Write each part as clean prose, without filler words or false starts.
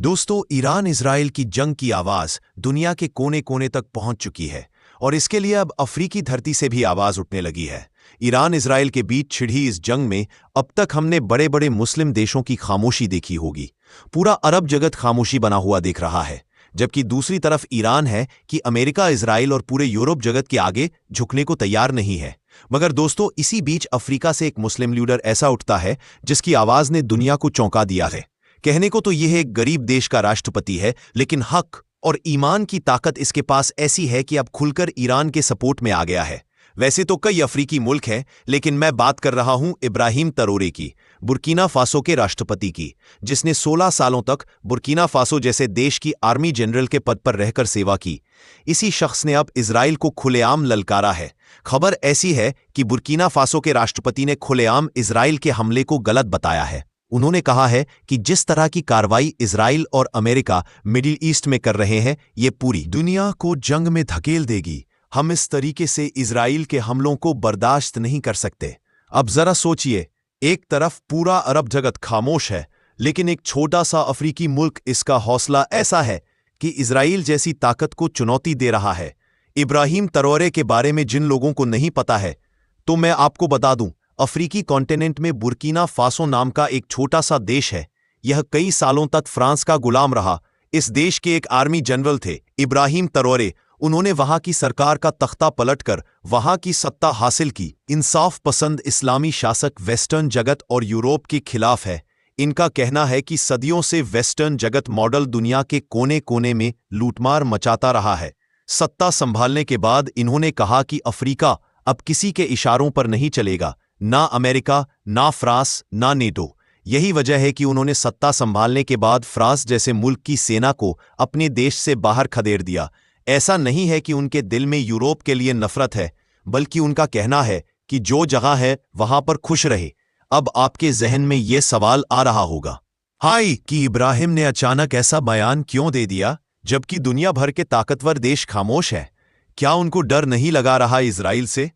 दोस्तों, Iran Israel की जंग की आवाज दुनिया के कोने कोने तक पहुंच चुकी है और इसके लिए अब अफ्रीकी धरती से भी आवाज उठने लगी है। ईरान इजराइल के बीच छिड़ी इस जंग में अब तक हमने बड़े बड़े मुस्लिम देशों की खामोशी देखी होगी। पूरा अरब जगत खामोशी बना हुआ देख रहा है, जबकि दूसरी तरफ ईरान है कि अमेरिका, इजराइल और पूरे यूरोप जगत के आगे झुकने को तैयार नहीं है। मगर दोस्तों, इसी बीच अफ्रीका से एक मुस्लिम लीडर ऐसा उठता है जिसकी आवाज ने दुनिया को चौंका दिया है। कहने को तो यह एक गरीब देश का राष्ट्रपति है, लेकिन हक और ईमान की ताकत इसके पास ऐसी है कि अब खुलकर ईरान के सपोर्ट में आ गया है। वैसे तो कई अफ्रीकी मुल्क हैं, लेकिन मैं बात कर रहा हूं इब्राहिम तरोरे की, बुर्किना फासो के राष्ट्रपति की, जिसने 16 सालों तक बुर्किना फासो जैसे देश की आर्मी जनरल के पद पर रहकर सेवा की। इसी शख्स ने अब इजराइल को खुलेआम ललकारा है। खबर ऐसी है कि बुर्किना फासो के राष्ट्रपति ने खुलेआम इजराइल के हमले को गलत बताया है। उन्होंने कहा है कि जिस तरह की कार्रवाई इजराइल और अमेरिका मिडिल ईस्ट में कर रहे हैं, ये पूरी दुनिया को जंग में धकेल देगी। हम इस तरीके से इजराइल के हमलों को बर्दाश्त नहीं कर सकते। अब जरा सोचिए, एक तरफ पूरा अरब जगत खामोश है, लेकिन एक छोटा सा अफ्रीकी मुल्क इसका हौसला ऐसा है कि इजराइल जैसी ताकत को चुनौती दे रहा है। इब्राहिम तरोरे के बारे में जिन लोगों को नहीं पता है, तो मैं आपको बता दूं, अफ्रीकी कॉन्टिनेंट में बुर्किना फासो नाम का एक छोटा सा देश है। यह कई सालों तक फ्रांस का गुलाम रहा। इस देश के एक आर्मी जनरल थे इब्राहिम तरोरे। उन्होंने वहां की सरकार का तख्ता पलटकर वहां की सत्ता हासिल की। इंसाफ पसंद इस्लामी शासक वेस्टर्न जगत और यूरोप के खिलाफ है। इनका कहना है कि सदियों से वेस्टर्न जगत मॉडल दुनिया के कोने कोने में लूटमार मचाता रहा है। सत्ता संभालने के बाद इन्होंने कहा कि अफ्रीका अब किसी के इशारों पर नहीं चलेगा, ना अमेरिका, ना फ्रांस, ना नेटो। यही वजह है कि उन्होंने सत्ता संभालने के बाद फ्रांस जैसे मुल्क की सेना को अपने देश से बाहर खदेड़ दिया। ऐसा नहीं है कि उनके दिल में यूरोप के लिए नफरत है, बल्कि उनका कहना है कि जो जगह है वहां पर खुश रहे। अब आपके जहन में यह सवाल आ रहा होगा, हाय, कि इब्राहिम ने अचानक ऐसा बयान क्यों दे दिया जबकि दुनिया भर के ताकतवर देश खामोश है? क्या उनको डर नहीं लगा रहा इजराइल से?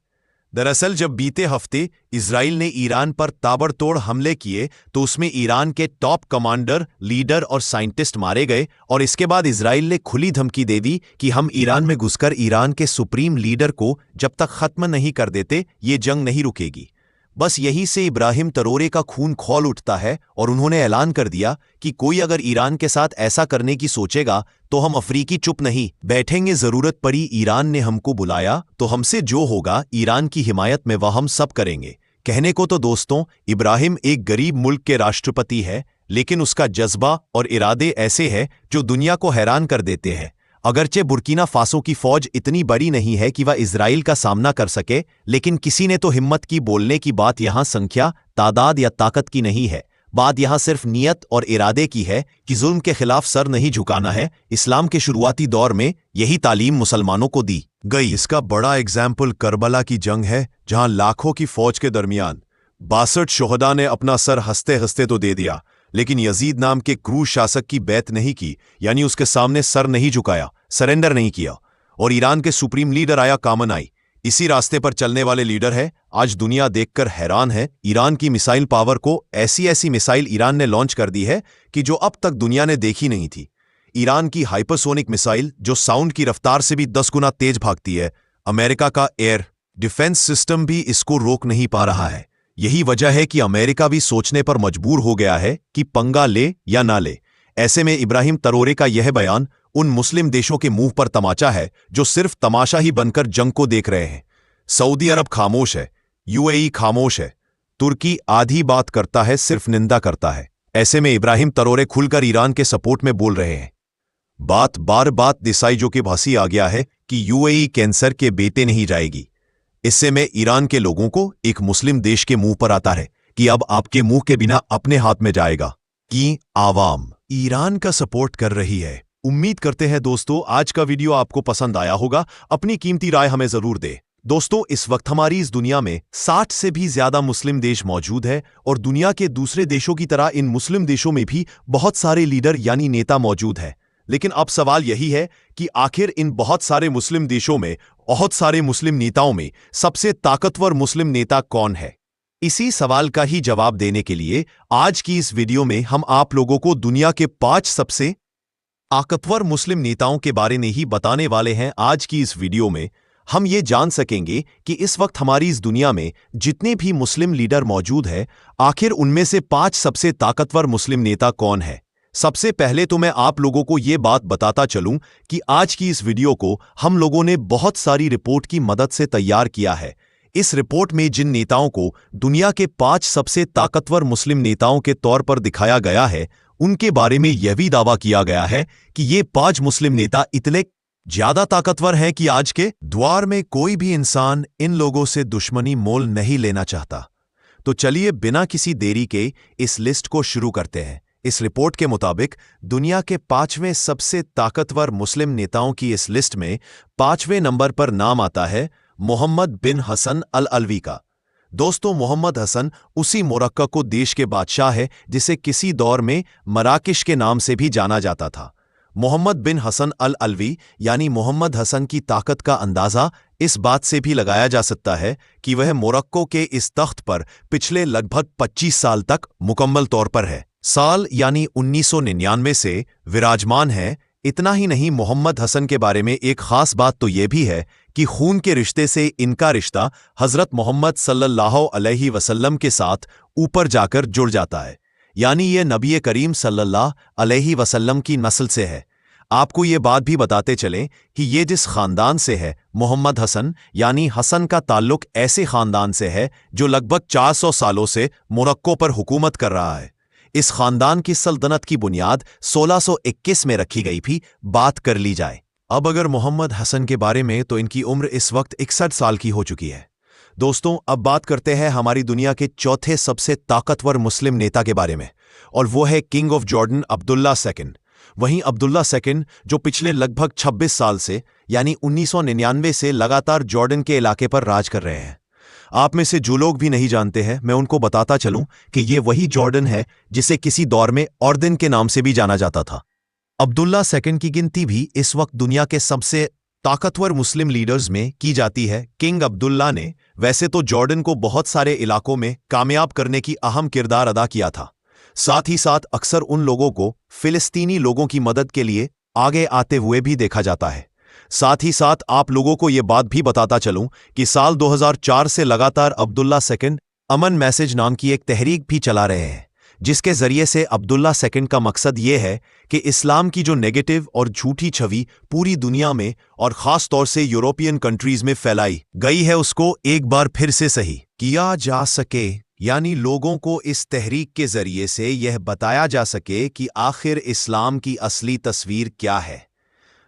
दरअसल जब बीते हफ्ते इजराइल ने ईरान पर ताबड़तोड़ हमले किए, तो उसमें ईरान के टॉप कमांडर, लीडर और साइंटिस्ट मारे गए और इसके बाद इजराइल ने खुली धमकी दे दी कि हम ईरान में घुसकर ईरान के सुप्रीम लीडर को जब तक खत्म नहीं कर देते, ये जंग नहीं रुकेगी। बस यही से इब्राहिम तरोरे का खून खौल उठता है और उन्होंने ऐलान कर दिया कि कोई अगर ईरान के साथ ऐसा करने की सोचेगा तो हम अफ्रीकी चुप नहीं बैठेंगे। जरूरत पड़ी, ईरान ने हमको बुलाया तो हमसे जो होगा ईरान की हिमायत में वह हम सब करेंगे। कहने को तो दोस्तों, इब्राहिम एक गरीब मुल्क के राष्ट्रपति है, लेकिन उसका जज्बा और इरादे ऐसे हैं जो दुनिया को हैरान कर देते हैं। अगरचे बुर्किना फासो की फौज इतनी बड़ी नहीं है कि वह इजराइल का सामना कर सके, लेकिन किसी ने तो हिम्मत की बोलने की बात यहां संख्या, तादाद या ताकत की नहीं है। बात यहां सिर्फ नियत और इरादे की है कि जुल्म के खिलाफ सर नहीं झुकाना है। इस्लाम के शुरुआती दौर में यही तालीम मुसलमानों को दी गई। इसका बड़ा एग्जाम्पल करबला की जंग है, जहां लाखों की फौज के दरमियान 62 शोहदा ने अपना सर हंसते हंसते तो दे दिया, लेकिन यजीद नाम के क्रूर शासक की बैत नहीं की, यानी उसके सामने सर नहीं झुकाया, सरेंडर नहीं किया। और ईरान के सुप्रीम लीडर आया कामनाई। इसी रास्ते पर चलने वाले लीडर है। आज दुनिया देखकर हैरान है। ईरान की मिसाइल पावर को ऐसी ऐसी मिसाइल ईरान ने लॉन्च कर दी है कि जो अब तक दुनिया ने देखी नहीं थी। ईरान की हाइपरसोनिक मिसाइल जो साउंड की रफ्तार से भी 10 गुना तेज भागती है। अमेरिका का एयर डिफेंस सिस्टम भी इसको रोक नहीं पा रहा है। यही वजह है कि अमेरिका भी सोचने पर मजबूर हो गया है कि पंगा ले या ना ले। ऐसे में इब्राहिम तरोरे का यह बयान उन मुस्लिम देशों के मुंह पर तमाचा है जो सिर्फ तमाशा ही बनकर जंग को देख रहे हैं। सऊदी अरब खामोश है, यूएई खामोश है, तुर्की आधी बात करता है, सिर्फ निंदा करता है। ऐसे में इब्राहिम तरोरे खुलकर ईरान के सपोर्ट में बोल रहे हैं। बात दिसाई जो के भासी आ गया है कि यूएई कैंसर के बेटे नहीं जाएगी। इससे में ईरान के लोगों को एक मुस्लिम देश के मुंह पर आता है कि अब आपके मुंह के बिना अपने हाथ में जाएगा कि आवाम ईरान का सपोर्ट कर रही है। उम्मीद करते हैं दोस्तों आज का वीडियो आपको पसंद आया होगा। अपनी कीमती राय हमें जरूर दे। दोस्तों, इस वक्त हमारी इस दुनिया में 60 से भी ज्यादा मुस्लिम देश मौजूद है और दुनिया के दूसरे देशों की तरह इन मुस्लिम देशों में भी बहुत सारे लीडर यानी नेता मौजूद हैं। लेकिन अब सवाल यही है कि आखिर इन बहुत सारे मुस्लिम देशों में बहुत सारे मुस्लिम नेताओं में सबसे ताकतवर मुस्लिम नेता कौन है? इसी सवाल का ही जवाब देने के लिए आज की इस वीडियो में हम आप लोगों को दुनिया के 5 सबसे ताकतवर मुस्लिम नेताओं के बारे में ही बताने वाले हैं। आज की इस वीडियो में हम ये जान सकेंगे कि इस वक्त हमारी इस दुनिया में जितने भी मुस्लिम लीडर मौजूद हैं, आखिर उनमें से 5 सबसे ताकतवर मुस्लिम नेता कौन है। सबसे पहले तो मैं आप लोगों को ये बात बताता चलूं कि आज की इस वीडियो को हम लोगों ने बहुत सारी रिपोर्ट की मदद से तैयार किया है। इस रिपोर्ट में जिन नेताओं को दुनिया के 5 सबसे ताकतवर मुस्लिम नेताओं के तौर पर दिखाया गया है, उनके बारे में यह भी दावा किया गया है कि ये 5 मुस्लिम नेता इतने ज्यादा ताकतवर हैं कि आज के द्वार में कोई भी इंसान इन लोगों से दुश्मनी मोल नहीं लेना चाहता। तो चलिए बिना किसी देरी के इस लिस्ट को शुरू करते हैं। इस रिपोर्ट के मुताबिक दुनिया के 5वें सबसे ताकतवर मुस्लिम नेताओं की इस लिस्ट में 5वें नंबर पर नाम आता है मोहम्मद बिन हसन अल अलवी का। दोस्तों, मोहम्मद हसन उसी मोरक्को देश के बादशाह है जिसे किसी दौर में मराकिश के नाम से भी जाना जाता था। मोहम्मद बिन हसन अल अलवी यानी मोहम्मद हसन की ताकत का अंदाजा इस बात से भी लगाया जा सकता है कि वह मोरक्को के इस तख्त पर पिछले लगभग 25 साल तक मुकम्मल तौर पर है। साल यानी 1999 से विराजमान है। इतना ही नहीं, मोहम्मद हसन के बारे में एक खास बात तो यह भी है कि खून के रिश्ते से इनका रिश्ता हजरत मोहम्मद सल्लल्लाहु अलैहि वसल्लम के साथ ऊपर जाकर जुड़ जाता है, यानी ये नबी करीम सल्लल्लाहु अलैहि वसल्लम की नस्ल से है। आपको ये बात भी बताते चलें कि ये जिस खानदान से है, मोहम्मद हसन यानी हसन का ताल्लुक ऐसे खानदान से है जो लगभग 400 सालों से मोरक्को पर हुकूमत कर रहा है। इस खानदान की सल्तनत की बुनियाद 1621 में रखी गई थी, बात कर ली जाए। अब अगर मोहम्मद हसन के बारे में, तो इनकी उम्र इस वक्त 61 साल की हो चुकी है। दोस्तों, अब बात करते हैं हमारी दुनिया के चौथे सबसे ताकतवर मुस्लिम नेता के बारे में, और वो है king of Jordan Abdullah second. वहीं अब्दुल्ला सेकंड जो पिछले लगभग 26 साल से यानी 1999 से लगातार जॉर्डन के इलाके पर राज कर रहे हैं। आप में से जो लोग भी नहीं जानते हैं, मैं उनको बताता चलूं कि ये वही जॉर्डन है जिसे किसी दौर में ऑर्डन के नाम से भी जाना जाता था। अब्दुल्ला सेकंड की गिनती भी इस वक्त दुनिया के सबसे ताकतवर मुस्लिम लीडर्स में की जाती है। किंग अब्दुल्ला ने वैसे तो जॉर्डन को बहुत सारे इलाकों में कामयाब करने की अहम किरदार अदा किया था, साथ ही साथ अक्सर उन लोगों को फिलिस्तीनी लोगों की मदद के लिए आगे आते हुए भी देखा जाता है। साथ ही साथ आप लोगों को यह बात भी बताता चलूं कि साल 2004 से लगातार अब्दुल्ला सेकंड अमन मैसेज नाम की एक तहरीक भी चला रहे हैं, जिसके जरिए से अब्दुल्ला सेकंड का मकसद ये है कि इस्लाम की जो नेगेटिव और झूठी छवि पूरी दुनिया में और खास तौर से यूरोपियन कंट्रीज में फैलाई गई है, उसको एक बार फिर से सही किया जा सके, यानी लोगों को इस तहरीक के जरिए से यह बताया जा सके कि आखिर इस्लाम की असली तस्वीर क्या है।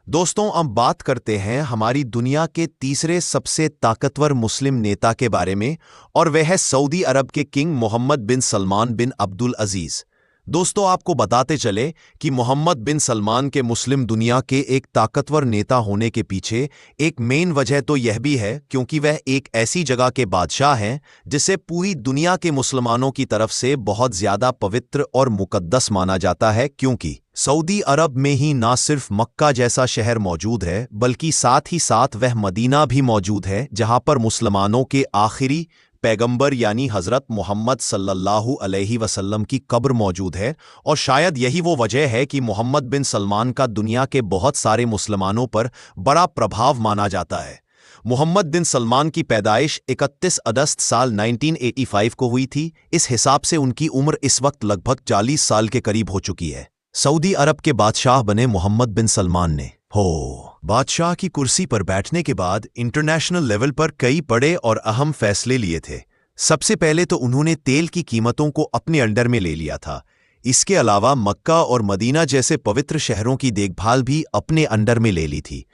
दोस्तों, अब बात करते हैं हमारी दुनिया के तीसरे सबसे ताकतवर मुस्लिम नेता के बारे में, और वह है सऊदी अरब के किंग मोहम्मद बिन सलमान बिन अब्दुल अजीज। दोस्तों, आपको बताते चले कि मोहम्मद बिन सलमान के मुस्लिम दुनिया के एक ताकतवर नेता होने के पीछे एक मेन वजह तो यह भी है क्योंकि वह एक ऐसी जगह के बादशाह हैं जिसे पूरी दुनिया के मुसलमानों की तरफ से बहुत ज्यादा पवित्र और मुकद्दस माना जाता है, क्योंकि सऊदी अरब में ही ना सिर्फ मक्का जैसा शहर मौजूद है, बल्कि साथ ही साथ वह मदीना भी मौजूद है जहां पर मुसलमानों के आखिरी पैगंबर यानी हजरत मोहम्मद सल्लल्लाहु अलैहि वसल्लम की कब्र मौजूद है। और शायद यही वो वजह है कि मोहम्मद बिन सलमान का दुनिया के बहुत सारे मुसलमानों पर बड़ा प्रभाव माना जाता है। मोहम्मद बिन सलमान की पैदाइश 31 अगस्त साल 1985 को हुई थी। इस हिसाब से उनकी उम्र इस वक्त लगभग 40 साल के करीब हो चुकी है। सऊदी अरब के बादशाह बने मोहम्मद बिन सलमान ने बादशाह की कुर्सी पर बैठने के बाद इंटरनेशनल लेवल पर कई बड़े और अहम फैसले लिए थे। सबसे पहले तो उन्होंने तेल की कीमतों को अपने अंडर में ले लिया था। इसके अलावा मक्का और मदीना जैसे पवित्र शहरों की देखभाल भी अपने अंडर में ले ली थी।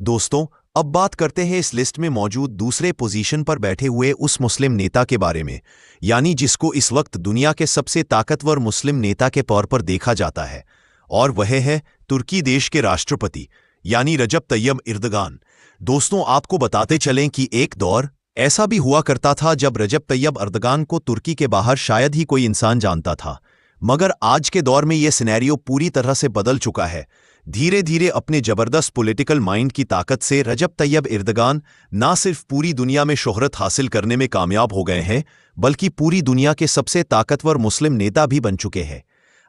दोस्तों, अब बात करते हैं इस लिस्ट में मौजूद दूसरे पोजीशन पर बैठे हुए उस मुस्लिम नेता के बारे में, यानी जिसको इस वक्त दुनिया के सबसे ताकतवर मुस्लिम नेता के तौर पर देखा जाता है, और वह है तुर्की देश के राष्ट्रपति यानी रजब तय्यब एर्दोगान। दोस्तों, आपको बताते चलें कि एक दौर ऐसा भी हुआ करता था जब रजब तय्यब एर्दोगान को तुर्की के बाहर शायद ही कोई इंसान जानता था। मगर आज के दौर में यह सिनेरियो पूरी तरह से बदल चुका है। धीरे धीरे अपने जबरदस्त पॉलिटिकल माइंड की ताकत से रजब तैयब एर्दोगान ना सिर्फ पूरी दुनिया में शोहरत हासिल करने में कामयाब हो गए हैं, बल्कि पूरी दुनिया के सबसे ताकतवर मुस्लिम नेता भी बन चुके हैं।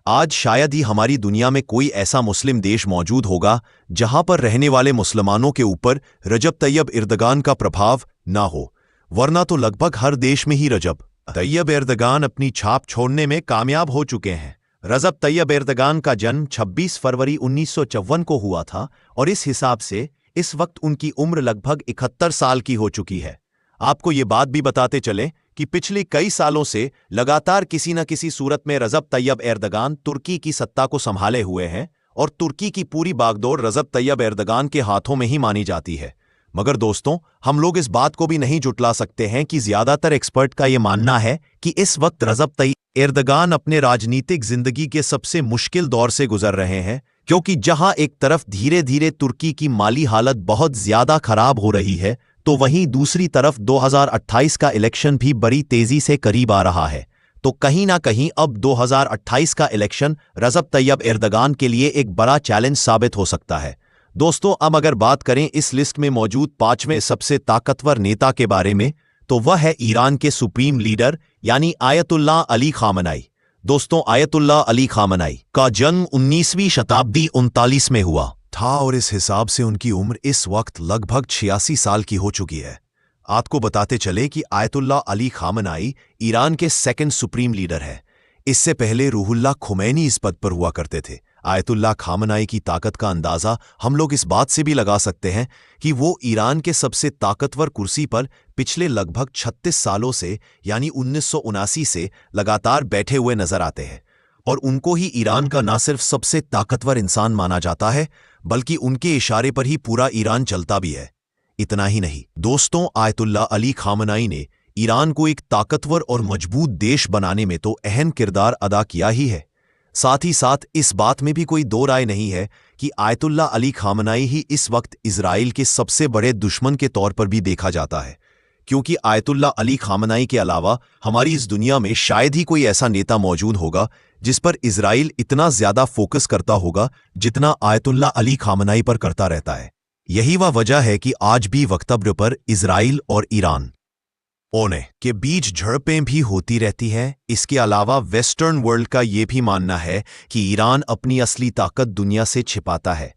आज शायद ही हमारी दुनिया में कोई ऐसा मुस्लिम देश मौजूद होगा जहां पर रहने वाले मुसलमानों के ऊपर रजब तैयब एर्दोगान का प्रभाव ना हो, वरना तो लगभग हर देश में ही रजब तैयब एर्दोगान अपनी छाप छोड़ने में कामयाब हो चुके हैं। रजब तैयब एर्दोगान का जन्म 26 फरवरी 1954 को हुआ था और इस हिसाब से इस वक्त उनकी उम्र लगभग 71 साल की हो चुकी है। आपको ये बात भी बताते चलें कि पिछले कई सालों से लगातार किसी न किसी सूरत में रजब तैयब एर्दोगान तुर्की की सत्ता को संभाले हुए हैं और तुर्की की पूरी बागडोर रजब तैयब एर्दोगान के हाथों में ही मानी जाती है। मगर दोस्तों, हम लोग इस बात को भी नहीं जुटला सकते हैं कि ज्यादातर एक्सपर्ट का यह मानना है कि इस वक्त रजब तैयब एर्दोगान अपने राजनीतिक जिंदगी के सबसे मुश्किल दौर से गुजर रहे हैं, क्योंकि जहां एक तरफ धीरे धीरे तुर्की की माली हालत बहुत ज्यादा खराब हो रही है, तो वहीं दूसरी तरफ 2028 का इलेक्शन भी बड़ी तेजी से करीब आ रहा है। तो कहीं ना कहीं अब 2028 का इलेक्शन रजब तैयब एर्दोगान के लिए एक बड़ा चैलेंज साबित हो सकता है। दोस्तों, अब अगर बात करें इस लिस्ट में मौजूद 5वें सबसे ताकतवर नेता के बारे में, तो वह है ईरान के सुप्रीम लीडर यानी आयतुल्लाह अली खामनाई। दोस्तों, आयतुल्लाह अली खामनाई का जन्म 19वीं शताब्दी 39 में हुआ था और इस हिसाब से उनकी उम्र इस वक्त लगभग 86 साल की हो चुकी है। आपको बताते चले कि आयतुल्लाह अली खामनाई ईरान के सेकंड सुप्रीम लीडर है। इससे पहले रूहुल्लाह खुमैनी इस पद पर हुआ करते थे। आयतुल्लाह खामनाई की ताकत का अंदाजा हम लोग इस बात से भी लगा सकते हैं कि वो ईरान के सबसे ताकतवर कुर्सी पर पिछले लगभग 36 सालों से यानी 1979 से लगातार बैठे हुए नजर आते हैं और उनको ही ईरान का न सिर्फ सबसे ताकतवर इंसान माना जाता है, बल्कि उनके इशारे पर ही पूरा ईरान चलता भी है। इतना ही नहीं दोस्तों, आयतुल्लाह अली खामनाई ने ईरान को एक ताकतवर और मजबूत देश बनाने में तो अहम किरदार अदा किया ही है। साथ ही साथ इस बात में भी कोई दो राय नहीं है कि आयतुल्लाह अली खामनाई ही इस वक्त इजराइल के सबसे बड़े दुश्मन के तौर पर भी देखा जाता है, क्योंकि आयतुल्लाह अली खामनाई के अलावा हमारी इस दुनिया में शायद ही कोई ऐसा नेता मौजूद होगा जिस पर इजराइल इतना ज्यादा फोकस करता होगा जितना आयतुल्लाह अली खामनाई पर करता रहता है। यही वह वजह है कि आज भी वक्तव्य पर इजराइल और ईरान ओने के बीच झड़पें भी होती रहती हैं। इसके अलावा वेस्टर्न वर्ल्ड का ये भी मानना है कि ईरान अपनी असली ताकत दुनिया से छिपाता है।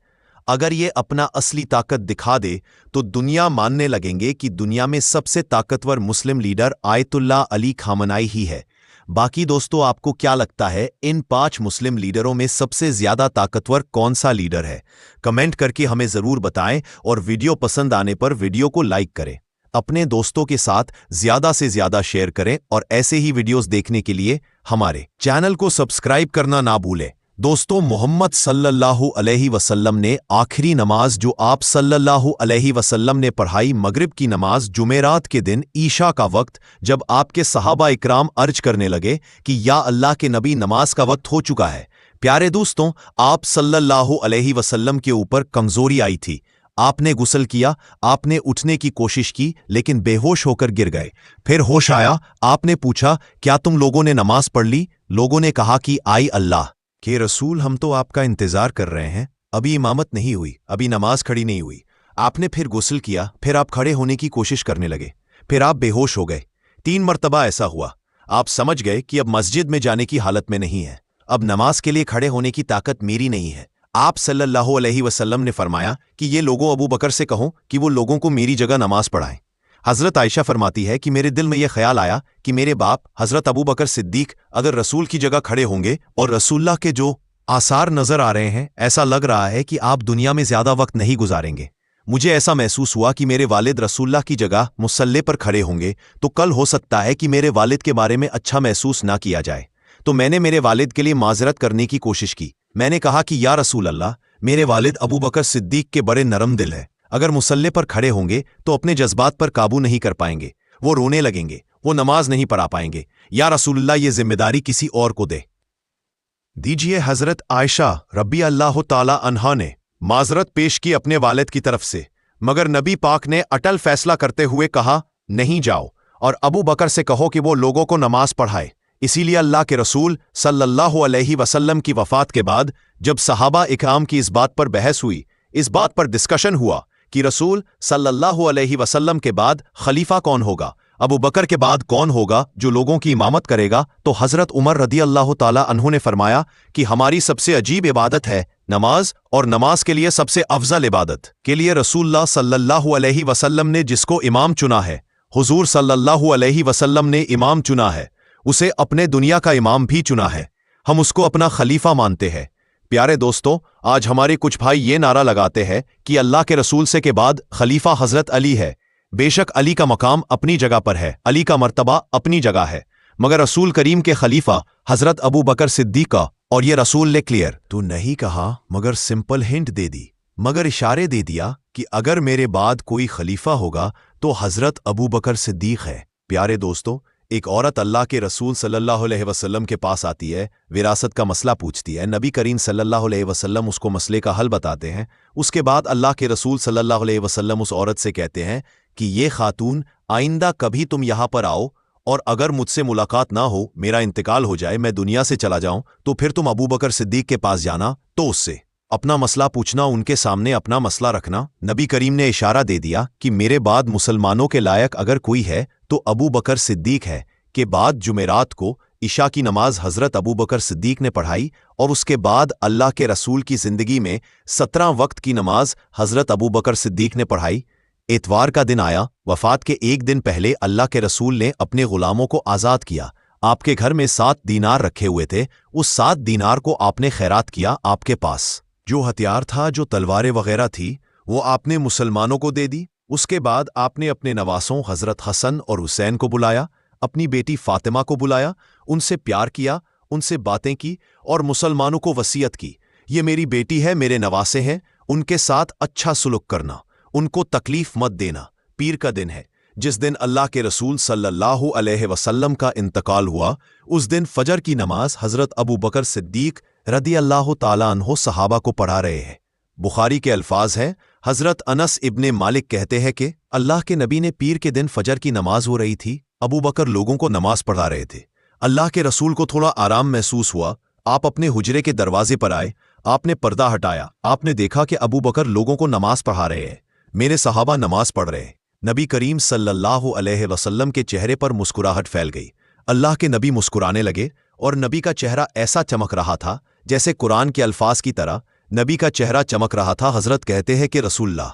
अगर ये अपना असली ताकत दिखा दे तो दुनिया मानने लगेंगे कि दुनिया में सबसे ताकतवर मुस्लिम लीडर आयतुल्लाह अली खामनाई ही है। बाकी दोस्तों, आपको क्या लगता है इन 5 मुस्लिम लीडरों में सबसे ज्यादा ताकतवर कौन सा लीडर है? कमेंट करके हमें जरूर बताएं और वीडियो पसंद आने पर वीडियो को लाइक करें, अपने दोस्तों के साथ ज्यादा से ज्यादा शेयर करें और ऐसे ही वीडियोस देखने के लिए हमारे चैनल को सब्सक्राइब करना ना भूलें। दोस्तों, मोहम्मद सल्लल्लाहु अलैहि वसल्लम ने आखिरी नमाज जो आप सल्लल्लाहु अलैहि वसल्लम ने पढ़ाई मगरिब की नमाज जुमेरात के दिन ईशा का वक्त, जब आपके सहाबा इकराम अर्ज करने लगे कि या अल्लाह के नबी नमाज का वक्त हो चुका है। प्यारे दोस्तों, आप सल्लल्लाहु अलैहि वसल्लम के ऊपर कमजोरी आई थी। आपने गुस्ल किया, आपने उठने की कोशिश की लेकिन बेहोश होकर गिर गए। फिर होश आया, आपने पूछा क्या तुम लोगों ने नमाज पढ़ ली? लोगों ने कहा कि आई अल्लाह के रसूल, हम तो आपका इंतजार कर रहे हैं, अभी इमामत नहीं हुई, अभी नमाज खड़ी नहीं हुई। आपने फिर गुस्ल किया, फिर आप खड़े होने की कोशिश करने लगे, फिर आप बेहोश हो गए। 3 मरतबा ऐसा हुआ। आप समझ गए कि अब मस्जिद में जाने की हालत में नहीं है, अब नमाज के लिए खड़े होने की ताकत मेरी नहीं है। आप सल्लल्लाहु अलैहि वसल्लम ने फरमाया कि ये लोगों अबू बकर से कहो कि वो लोगों को मेरी जगह नमाज पढ़ाएं। हजरत आयशा फरमाती है कि मेरे दिल में यह ख्याल आया कि मेरे बाप हजरत अबू बकर सिद्दीक अगर रसूल की जगह खड़े होंगे और रसूलुल्लाह के जो आसार नजर आ रहे हैं, ऐसा लग रहा है कि आप दुनिया में ज्यादा वक्त नहीं गुजारेंगे। मुझे ऐसा महसूस हुआ कि मेरे वालिद रसूलुल्लाह की जगह मुसल्ले पर खड़े होंगे, तो कल हो सकता है कि मेरे वालिद के बारे में अच्छा महसूस ना किया जाए। तो मैंने मेरे वालिद के लिए माजरत करने की कोशिश की। मैंने कहा कि या रसूल अल्लाह, मेरे वालिद अबू बकर सिद्दीक के बड़े नरम दिल है, अगर मुसल्ले पर खड़े होंगे तो अपने जज्बात पर काबू नहीं कर पाएंगे, वो रोने लगेंगे, वो नमाज नहीं पढ़ा पाएंगे। या रसूलुल्लाह, ये जिम्मेदारी किसी और को दीजिए। हजरत आयशा रब्बी अल्लाह ताला अन्हा ने माजरत पेश की अपने वालिद की तरफ से, मगर नबी पाक ने अटल फैसला करते हुए कहा नहीं जाओ और अबू बकर से कहो कि वो लोगों को नमाज पढ़ाए। इसीलिए अल्लाह के रसूल सल्लल्लाहु अलैहि वसल्लम की वफात के बाद जब सहाबा इकराम की इस बात पर बहस हुई, इस बात पर डिस्कशन हुआ कि रसूल सल्लल्लाहु अलैहि वसल्लम के बाद खलीफा कौन होगा, अबू बकर के बाद कौन होगा जो लोगों की इमामत करेगा, तो हजरत उमर रदी अल्लाह ताला अन्हु ने फरमाया कि हमारी सबसे अजीब इबादत है नमाज, और नमाज के लिए सबसे अफजल इबादत के लिए रसूलुल्लाह सल्लल्लाहु अलैहि वसल्लम ने जिसको इमाम चुना है, हुजूर सल्लल्लाहु अलैहि वसल्लम ने इमाम चुना है, उसे अपने दुनिया का इमाम भी चुना है, हम उसको अपना खलीफा मानते हैं। प्यारे दोस्तों, आज हमारे कुछ भाई ये नारा लगाते हैं कि अल्लाह के रसूल से के बाद खलीफा हजरत अली है। बेशक अली का मकाम अपनी जगह पर है, अली का मर्तबा अपनी जगह है, मगर रसूल करीम के खलीफा हजरत अबू बकर सिद्दीक का, और ये रसूल ने क्लियर तो नहीं कहा मगर सिंपल हिंट दे दी, मगर इशारे दे दिया कि अगर मेरे बाद कोई खलीफा होगा तो हजरत अबू बकर सिद्दीक है। प्यारे दोस्तों, एक औरत अल्लाह के रसूल सल्लल्लाहु अलैहि वसल्लम के पास आती है, विरासत का मसला पूछती है। नबी करीम सल्लल्लाहु अलैहि वसल्लम उसको मसले का हल बताते हैं। उसके बाद अल्लाह के रसूल सल्लल्लाहु अलैहि वसल्लम उस औरत से कहते हैं कि ये खातून, आइंदा कभी तुम यहां पर आओ और अगर मुझसे मुलाकात ना हो, मेरा इंतकाल हो जाए, मैं दुनिया से चला जाऊं, तो फिर तुम अबू बकर सिद्दीक के पास जाना, तो उससे अपना मसला पूछना, उनके सामने अपना मसला रखना। नबी करीम ने इशारा दे दिया कि मेरे बाद मुसलमानों के लायक अगर कोई है तो अबू बकर सिद्दीक है। के बाद जुमेरात को इशा की नमाज हजरत अबू बकर सिद्दीक ने पढ़ाई, और उसके बाद अल्लाह के रसूल की जिंदगी में 17 वक्त की नमाज हजरत अबू बकर सिद्दीक ने पढ़ाई। इतवार का दिन आया, वफात के एक दिन पहले अल्लाह के रसूल ने अपने गुलामों को आज़ाद किया। आपके घर में 7 दीनार रखे हुए थे, उस 7 दीनार को आपने खैरात किया। आपके पास जो हथियार था, जो तलवारें वगैरह थी, वो आपने मुसलमानों को दे दी। उसके बाद आपने अपने नवासों हजरत हसन और हुसैन को बुलाया, अपनी बेटी फातिमा को बुलाया, उनसे प्यार किया, उनसे बातें की और मुसलमानों को वसीयत की, ये मेरी बेटी है, मेरे नवासे हैं, उनके साथ अच्छा सुलूक करना, उनको तकलीफ मत देना। पीर का दिन है, जिस दिन अल्लाह के रसूल सल्लल्लाहु अलैहि वसल्लम का इंतकाल हुआ, उस दिन फजर की नमाज हजरत अबू बकर सिद्दीक रदी अल्लाह ताला अन्हो सहाबा को पढ़ा रहे हैं। बुखारी के अल्फाज हैं, हजरत अनस इब्ने मालिक कहते हैं कि अल्लाह के नबी ने पीर के दिन फजर की नमाज हो रही थी, अबू बकर लोगों को नमाज पढ़ा रहे थे। अल्लाह के रसूल को थोड़ा आराम महसूस हुआ, आप अपने हुजरे के दरवाजे पर आए, आपने पर्दा हटाया, आपने देखा कि अबू बकर लोगों को नमाज पढ़ा रहे हैं, मेरे सहाबा नमाज पढ़ रहे हैं। नबी करीम सल्लल्लाहु अलैहि वसल्लम के चेहरे पर मुस्कुराहट फैल गई। अल्लाह के नबी मुस्कुराने लगे और नबी का चेहरा ऐसा चमक रहा था जैसे कुरान के अल्फाज की तरह नबी का चेहरा चमक रहा था। हजरत कहते हैं कि रसूलल्लाह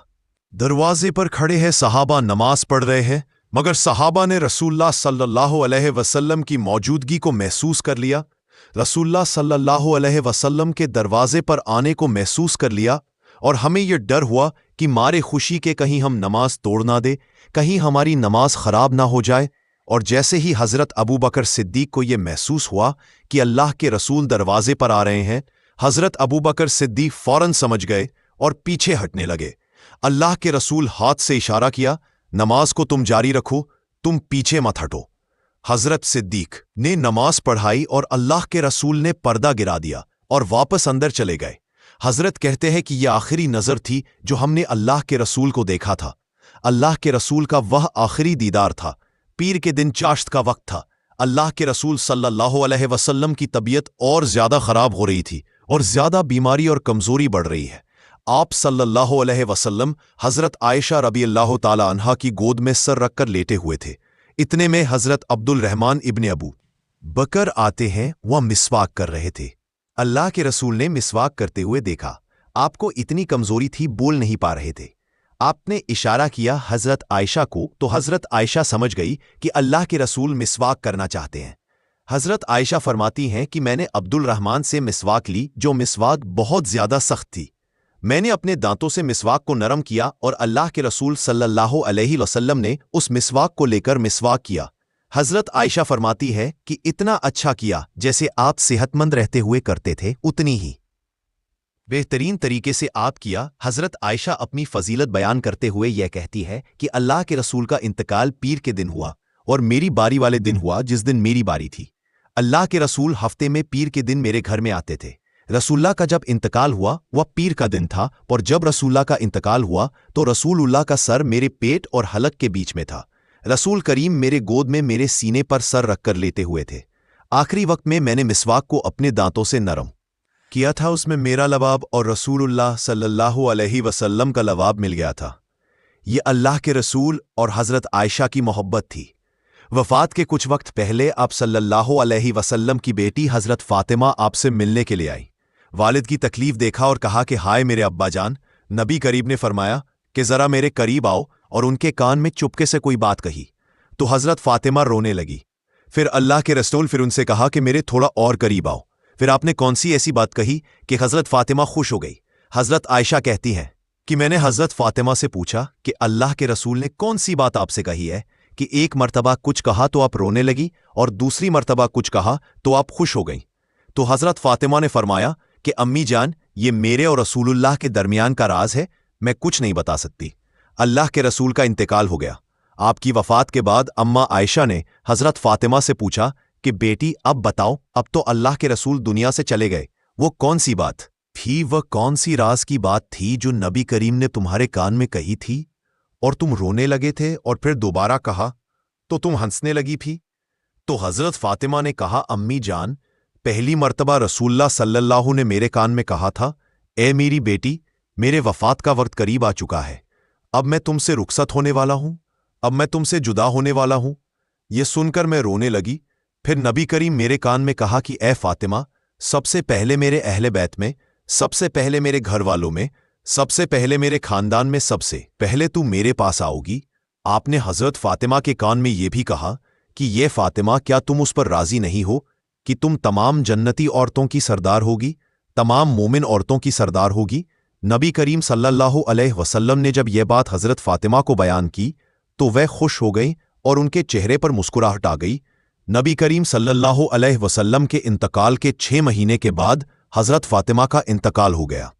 दरवाजे पर खड़े हैं, सहाबा नमाज पढ़ रहे हैं, मगर सहाबा ने रसूलुल्लाह सल्लल्लाहु अलैहि वसल्लम की मौजूदगी को महसूस कर लिया, रसूलुल्लाह सल्लल्लाहु अलैहि वसल्लम के दरवाजे पर आने को महसूस कर लिया, और हमें यह डर हुआ कि मारे खुशी के कहीं हम नमाज तोड़ ना दे, कहीं हमारी नमाज खराब ना हो जाए। और जैसे ही हजरत अबू बकर सिद्दीक को यह महसूस हुआ कि अल्लाह के रसूल दरवाजे पर आ रहे हैं, हजरत अबू बकर सिद्दीक फौरन समझ गए और पीछे हटने लगे। अल्लाह के रसूल हाथ से इशारा किया, नमाज को तुम जारी रखो, तुम पीछे मत हटो। हजरत सिद्दीक ने नमाज पढ़ाई और अल्लाह के रसूल ने पर्दा गिरा दिया और वापस अंदर चले गए। हजरत कहते हैं कि यह आखिरी नजर थी जो हमने अल्लाह के रसूल को देखा था। अल्लाह के रसूल का वह आखिरी दीदार था। पीर के दिन चाश्त का वक्त था। अल्लाह के रसूल सल्लल्लाहु अलैहि वसल्लम की तबीयत और ज्यादा खराब हो रही थी और ज्यादा बीमारी और कमजोरी बढ़ रही है। आप सल्लल्लाहु अलैहि वसल्लम हजरत आयशा रबी अल्लाह ताला अन्हा की गोद में सर रखकर लेटे हुए थे। इतने में हजरत अब्दुल रहमान इब्ने अबू बकर आते हैं, वह मिसवाक कर रहे थे। अल्लाह के रसूल ने मिसवाक करते हुए देखा, आपको इतनी कमजोरी थी, बोल नहीं पा रहे थे। आपने इशारा किया हजरत आयशा को, तो हजरत आयशा समझ गई कि अल्लाह के रसूल मिसवाक करना चाहते हैं। हजरत आयशा फरमाती हैं कि मैंने अब्दुल रहमान से मिसवाक ली, जो मिसवाक बहुत ज्यादा सख्त थी। मैंने अपने दांतों से मिसवाक को नरम किया और अल्लाह के रसूल सल्लल्लाहु अलैहि वसल्लम ने उस मिसवाक को लेकर मिसवाक किया। हजरत आयशा फरमाती है कि इतना अच्छा किया जैसे आप सेहतमंद रहते हुए करते थे, उतनी ही बेहतरीन तरीके से आप किया। हजरत आयशा अपनी फजीलत बयान करते हुए यह कहती है कि अल्लाह के रसूल का इंतकाल पीर के दिन हुआ और मेरी बारी वाले दिन हुआ जिस दिन मेरी बारी थी। अल्लाह के रसूल हफ्ते में पीर के दिन मेरे घर में आते थे। रसूलुल्लाह का जब इंतकाल हुआ वह पीर का दिन था, और जब रसूलुल्लाह का इंतकाल हुआ तो रसूलुल्लाह का सर मेरे पेट और हलक के बीच में था। रसूल करीम मेरे गोद में मेरे सीने पर सर रखकर लेटे हुए थे। आखिरी वक्त में मैंने मिसवाक को अपने दांतों से नरम किया था, उसमें मेरा लवाब और रसूलुल्लाह सल्लल्लाहु अलैहि वसल्लम का लवाब मिल गया था। ये अल्लाह के रसूल और हज़रत आयशा की मोहब्बत थी। वफ़ात के कुछ वक्त पहले आप सल्लल्लाहु अलैहि वसल्लम की बेटी हज़रत फ़ातिमा आपसे मिलने के लिए आई। वालिद की तकलीफ़ देखा और कहा कि हाय मेरे अब्बा जान। नबी करीब ने फरमाया कि ज़रा मेरे करीब आओ, और उनके कान में चुपके से कोई बात कही तो हज़रत फ़ातिमा रोने लगी। फिर अल्लाह के रसूल फिर उनसे कहा कि मेरे थोड़ा और करीब आओ। फिर आपने कौन सी ऐसी बात कही कि हज़रत फ़ातिमा खुश हो गई। हज़रत आयशा कहती हैं कि मैंने हज़रत फ़ातिमा से पूछा कि अल्लाह के रसूल ने कौन सी बात आपसे कही है कि एक मर्तबा कुछ कहा तो आप रोने लगी और दूसरी मर्तबा कुछ कहा तो आप खुश हो गई। तो हज़रत फ़ातिमा ने फरमाया कि अम्मी जान, ये मेरे और रसूलुल्लाह के दरमियान का राज है, मैं कुछ नहीं बता सकती। अल्लाह के रसूल का इंतकाल हो गया। आपकी वफ़ात के बाद अम्मा आयशा ने हज़रत फ़ातिमा से पूछा कि बेटी अब बताओ, अब तो अल्लाह के रसूल दुनिया से चले गए, वो कौन सी बात थी, वह कौन सी राज की बात थी जो नबी करीम ने तुम्हारे कान में कही थी और तुम रोने लगे थे, और फिर दोबारा कहा तो तुम हंसने लगी थी। तो हज़रत फ़ातिमा ने कहा, अम्मी जान, पहली मर्तबा रसूलुल्लाह सल्लल्लाहु ने मेरे कान में कहा था, ए मेरी बेटी, मेरे वफ़ात का वक्त करीब आ चुका है, अब मैं तुमसे रुखसत होने वाला हूं, अब मैं तुमसे जुदा होने वाला हूं। यह सुनकर मैं रोने लगी। फिर नबी करीम मेरे कान में कहा कि ए फ़ातिमा, सबसे पहले मेरे अहले बैत में, सबसे पहले मेरे घर वालों में, सबसे पहले मेरे खानदान में सबसे पहले तू मेरे पास आओगी। आपने हज़रत फ़ातिमा के कान में यह भी कहा कि ये फ़ातिमा, क्या तुम उस पर राज़ी नहीं हो कि तुम तमाम जन्नती औरतों की सरदार होगी, तमाम मोमिन औरतों की सरदार होगी। नबी करीम सल्लल्लाहु अलैहि वसल्लम ने जब यह बात हज़रत फ़ातिमा को बयान की तो वह खुश हो गई और उनके चेहरे पर मुस्कुराहट आ गई। नबी करीम सल्लल्लाहु अलैहि वसल्लम के इंतकाल के 6 महीने के बाद हज़रत फ़ातिमा का इंतकाल हो गया।